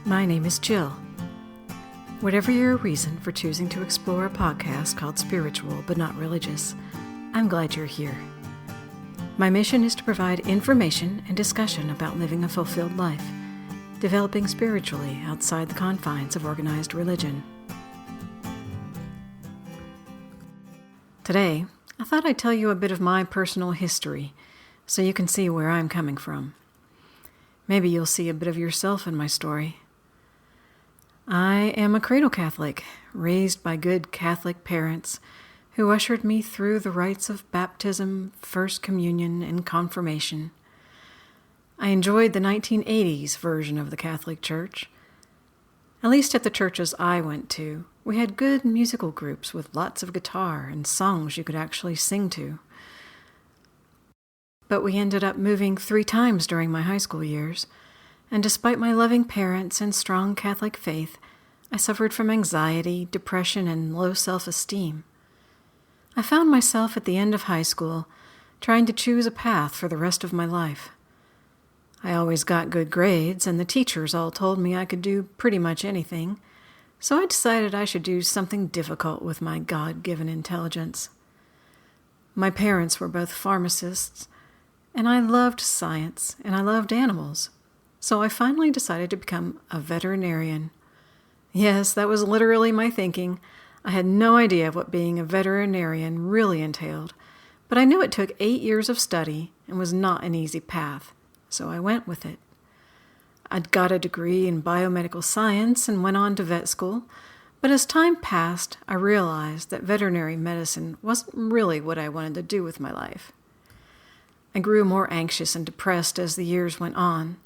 My name is Jill. Whatever your reason for choosing to explore a podcast called Spiritual but Not Religious, I'm glad you're here. My mission is to provide information and discussion about living a fulfilled life, developing spiritually outside the confines of organized religion. Today, I thought I'd tell you a bit of my personal history so you can see where I'm coming from. Maybe you'll see a bit of yourself in my story. I am a Cradle Catholic, raised by good Catholic parents who ushered me through the rites of baptism, First Communion, and confirmation. I enjoyed the 1980s version of the Catholic Church. At least at the churches I went to, we had good musical groups with lots of guitar and songs you could actually sing to. But we ended up moving 3 times during my high school years, and despite my loving parents and strong Catholic faith, I suffered from anxiety, depression, and low self-esteem. I found myself at the end of high school trying to choose a path for the rest of my life. I always got good grades, and the teachers all told me I could do pretty much anything, so I decided I should do something difficult with my God-given intelligence. My parents were both pharmacists, and I loved science, and I loved animals. So I finally decided to become a veterinarian. Yes, that was literally my thinking. I had no idea what being a veterinarian really entailed, but I knew it took 8 years of study and was not an easy path, so I went with it. I'd got a degree in biomedical science and went on to vet school, but as time passed, I realized that veterinary medicine wasn't really what I wanted to do with my life. I grew more anxious and depressed as the years went on.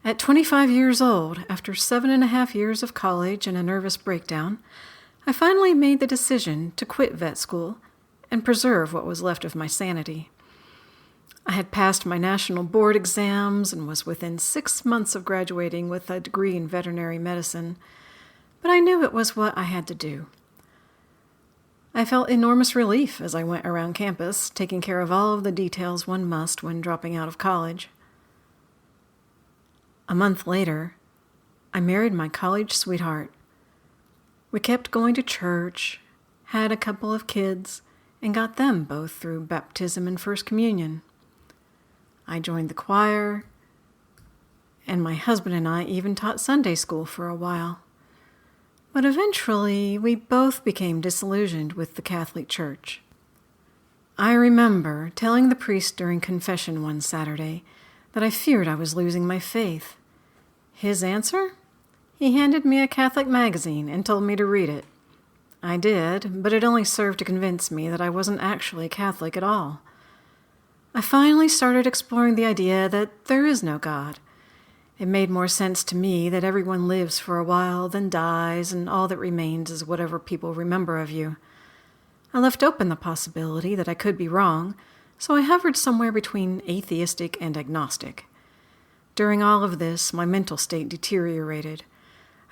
At 25 years old, after 7.5 years of college and a nervous breakdown, I finally made the decision to quit vet school and preserve what was left of my sanity. I had passed my national board exams and was within 6 months of graduating with a degree in veterinary medicine, but I knew it was what I had to do. I felt enormous relief as I went around campus, taking care of all of the details one must when dropping out of college. A month later, I married my college sweetheart. We kept going to church, had a couple of kids, and got them both through baptism and First Communion. I joined the choir, and my husband and I even taught Sunday school for a while. But eventually, we both became disillusioned with the Catholic Church. I remember telling the priest during confession one Saturday that I feared I was losing my faith. His answer? He handed me a Catholic magazine and told me to read it. I did, but it only served to convince me that I wasn't actually Catholic at all. I finally started exploring the idea that there is no God. It made more sense to me that everyone lives for a while, then dies, and all that remains is whatever people remember of you. I left open the possibility that I could be wrong, so I hovered somewhere between atheistic and agnostic. During all of this, my mental state deteriorated.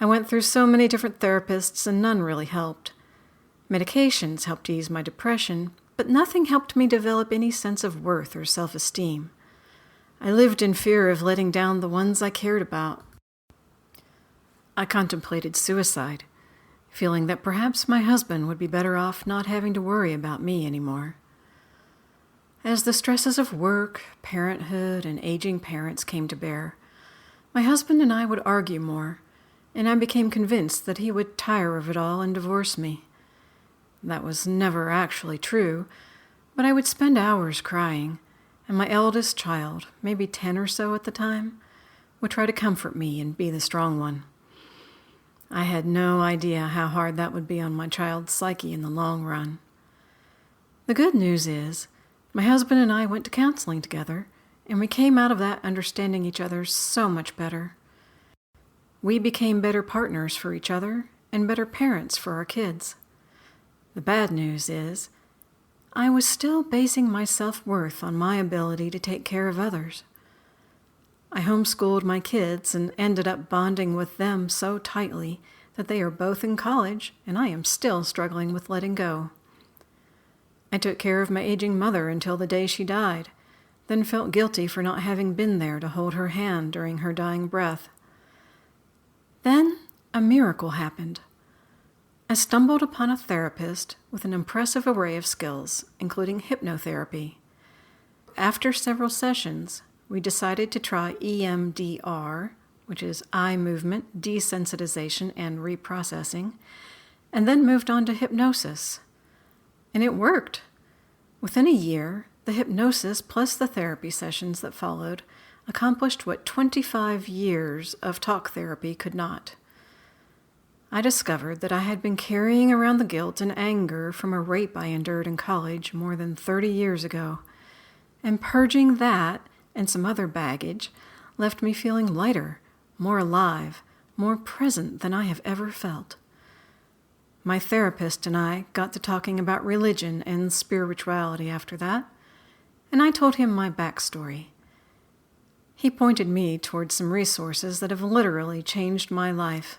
I went through so many different therapists, and none really helped. Medications helped ease my depression, but nothing helped me develop any sense of worth or self-esteem. I lived in fear of letting down the ones I cared about. I contemplated suicide, feeling that perhaps my husband would be better off not having to worry about me anymore. As the stresses of work, parenthood, and aging parents came to bear, my husband and I would argue more, and I became convinced that he would tire of it all and divorce me. That was never actually true, but I would spend hours crying, and my eldest child, maybe 10 or so at the time, would try to comfort me and be the strong one. I had no idea how hard that would be on my child's psyche in the long run. The good news is, my husband and I went to counseling together, and we came out of that understanding each other so much better. We became better partners for each other and better parents for our kids. The bad news is, I was still basing my self-worth on my ability to take care of others. I homeschooled my kids and ended up bonding with them so tightly that they are both in college, and I am still struggling with letting go. I took care of my aging mother until the day she died, then felt guilty for not having been there to hold her hand during her dying breath. Then a miracle happened. I stumbled upon a therapist with an impressive array of skills, including hypnotherapy. After several sessions, we decided to try EMDR, which is eye movement, desensitization, and reprocessing, and then moved on to hypnosis. And it worked. Within a year, the hypnosis plus the therapy sessions that followed accomplished what 25 years of talk therapy could not. I discovered that I had been carrying around the guilt and anger from a rape I endured in college more than 30 years ago, and purging that and some other baggage left me feeling lighter, more alive, more present than I have ever felt. My therapist and I got to talking about religion and spirituality after that, and I told him my backstory. He pointed me towards some resources that have literally changed my life.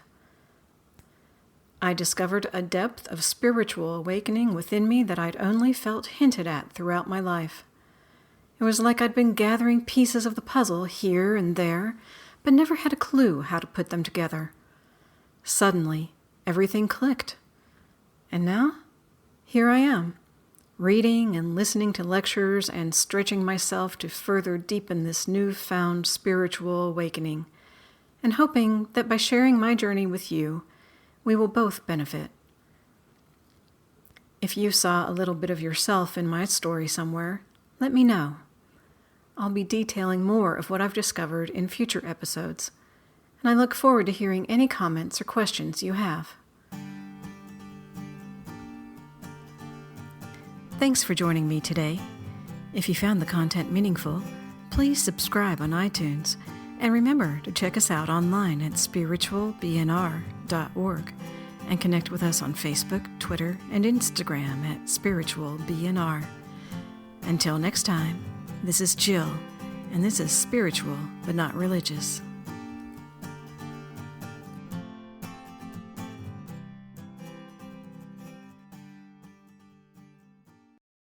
I discovered a depth of spiritual awakening within me that I'd only felt hinted at throughout my life. It was like I'd been gathering pieces of the puzzle here and there, but never had a clue how to put them together. Suddenly, everything clicked. And now, here I am, reading and listening to lectures and stretching myself to further deepen this newfound spiritual awakening, and hoping that by sharing my journey with you, we will both benefit. If you saw a little bit of yourself in my story somewhere, let me know. I'll be detailing more of what I've discovered in future episodes, and I look forward to hearing any comments or questions you have. Thanks for joining me today. If you found the content meaningful, please subscribe on iTunes, and remember to check us out online at spiritualbnr.org and connect with us on Facebook, Twitter, and Instagram at spiritualbnr. Until next time, this is Jill, and this is Spiritual but Not Religious.